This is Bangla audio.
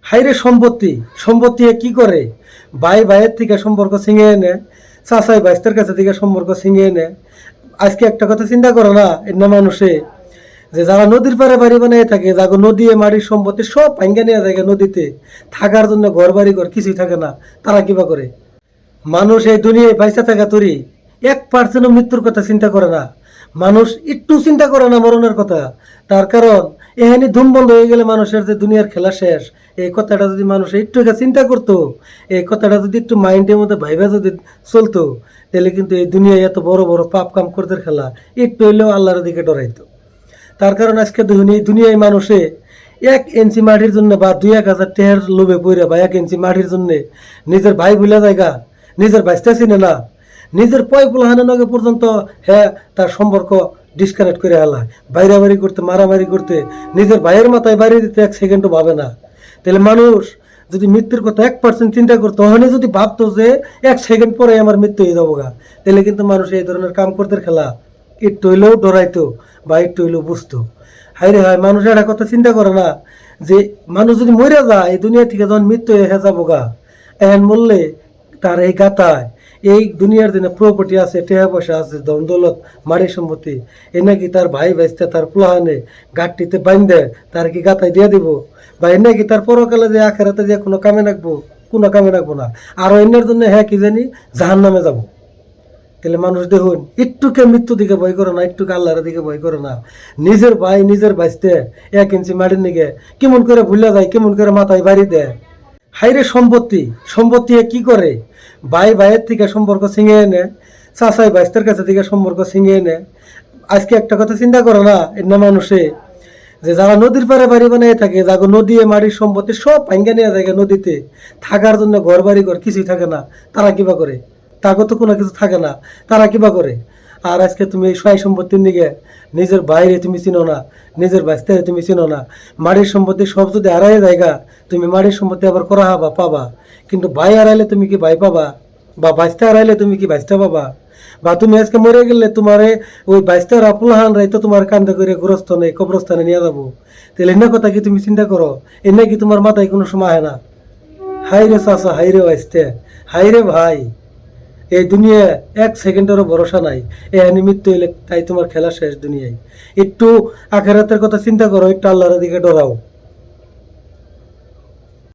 হাইরে সম্পত্তি সম্পত্তি কি করে? ভাই ভাইয়ের থেকে সম্পর্ক ছিঙে এনে, চাচাই বাইস্তের কাছে থেকে সম্পর্ক ছিঙে এনে। আজকে একটা কথা চিন্তা করো না, এর না মানুষে যে যারা নদীর পাড়ে বাড়ি বানিয়ে থাকে, যাগো নদী মাটির সম্পত্তি সব ভাঙ্গা নিয়ে থাকে নদীতে, থাকার জন্য ঘর বাড়ি ঘর কিছুই থাকে না, তারা কিবা করে? মানুষ এই দুনিয়ায় পয়সা থাকা তৈরি 1% মৃত্যুর কথা চিন্তা করে না। মানুষ একটু চিন্তা করে না মরণের কথা। তার কারণ এখানে ধুম বন্ধ হয়ে গেলে মানুষের যে দুনিয়ার খেলা শেষ, এই কথাটা যদি মানুষ একটু চিন্তা করতো, এই কথাটা যদি একটু মাইন্ডের মধ্যে ভাইবা যদি চলতো, তাহলে কিন্তু এই দুনিয়ায় এত বড় বড় পাপ কাম করতে খেলা একটু হইলেও আল্লাহর দিকে ডরাইতো। তার কারণ আজকে দেখুন এই দুনিয়ায় মানুষে 1 ইঞ্চি মাটির জন্য বা 2-1 হাজার টেহার লোভে পড়ে বা 1 ইঞ্চি মাটির জন্য নিজের ভাই ভুলে জায়গা, নিজের বাইসটা চিনে না, নিজের পয় পোলাহানের নগে পর্যন্ত হ্যাঁ তার সম্পর্ক ডিসকানেক্ট করে আলা, বাইরাবাড়ি করতে মারামারি করতে, নিজের ভাইয়ের মাথায় বাড়ি দিতে 1 সেকেন্ডও ভাবে না। তাহলে মানুষ যদি মৃত্যুর কথা 1% চিন্তা করতো, তাহলে যদি ভাবতো যে 1 সেকেন্ড পরে আমার মৃত্যু হয়ে যাবো গা, তাহলে কিন্তু মানুষ এই ধরনের কাম করতে খেলা একটু হইলেও ডরাইতো বা একটু হইলেও বুঝতো। হাইরে হায়, মানুষ একটা কথা চিন্তা করে না যে মানুষ যদি মরে যায় এই দুনিয়া থেকে যখন মৃত্যু হয়ে যাবো গা, এখন মরলে তার এই গাতায় এই দুনিয়ার দিনে প্রপার্টি আছে, টাকা পয়সা আছে, ধন দৌলত, মাড়ি সম্পত্তি, এ নাকি তার ভাই ভাইস্তে তার প্লাহানে গাঁটটিতে বাইন্ধে তার কি গাতায় দিয়ে দিব? বা এ নাকি তার পরকালে যে আখেরাতে যে কোনো কামে রাখবো? কোনো কামে রাখবো না। আরও এনের জন্য হ্যাঁ কি জানি জাহান নামে যাবো। তাহলে মানুষ দেখুন একটুকে মৃত্যু দিকে ভয় করে না, একটুকে আল্লাহর দিকে ভয় করে না। নিজের ভাই নিজের বাইসতে 1 ইঞ্চি মাটির নিকে কেমন করে ভুলে যায়, কেমন করে মাথায় বাড়ি দেয়। হাইরে সম্পত্তি সম্পত্তি কি করে? ভাই ভাইয়ের থেকে সম্পর্ক ছিঙে এনে, চাচাই বাইস্তের কাছে থেকে সম্পর্ক ছিঙে এনে। আজকে একটা কথা চিন্তা করো না, এর না মানুষে যে যারা নদীর পাড়ে বাড়ি বানিয়ে থাকে, যাগো নদী মাটির সম্পত্তি সব ভাঙ্গা নিয়ে থাকে নদীতে, থাকার জন্য ঘর বাড়ি ঘর কিছুই থাকে না, তারা কিবা করে? তাকে তো কোনো কিছু থাকে না, তারা কিবা করে? আর আজকে তুমি সয় সম্পত্তির নিগে নিজের বাইরে তুমি চিনো না, নিজের বাঁচতে তুমি চিনো না। মাটির সম্পত্তি সব যদি হারাই জায়গা, তুমি মাটির সম্পত্তি আবার করা হবা পাবা, কিন্তু ভাই হারাইলে তুমি কি ভাই পাবা? বা বাঁচতে হারাইলে তুমি কি বাঁচতে পাবা? বা তুমি আজকে মরে গেলে তোমারে ওই বাঁচতে রাপুলহান রাই তো তোমার কান্দে করে গোরস্থানে কবরস্থানে নিয়ে যাবো। তাহলে এনে কথা কি তুমি চিন্তা করো? এনে কি তোমার মাথায় কোনো সময় হয় না? হাই রে চাচা, হাই রে বাঁচতে, হাই রে ভাই, এই দুনিয়া 1 সেকেন্ডেরও ভরসা নাই। এখানে মৃত্যু হইলে তাই তোমার খেলা শেষ দুনিয়ায়। একটু আখেরাতের কথা চিন্তা করো, একটু আল্লাহর দিকে ডরাও।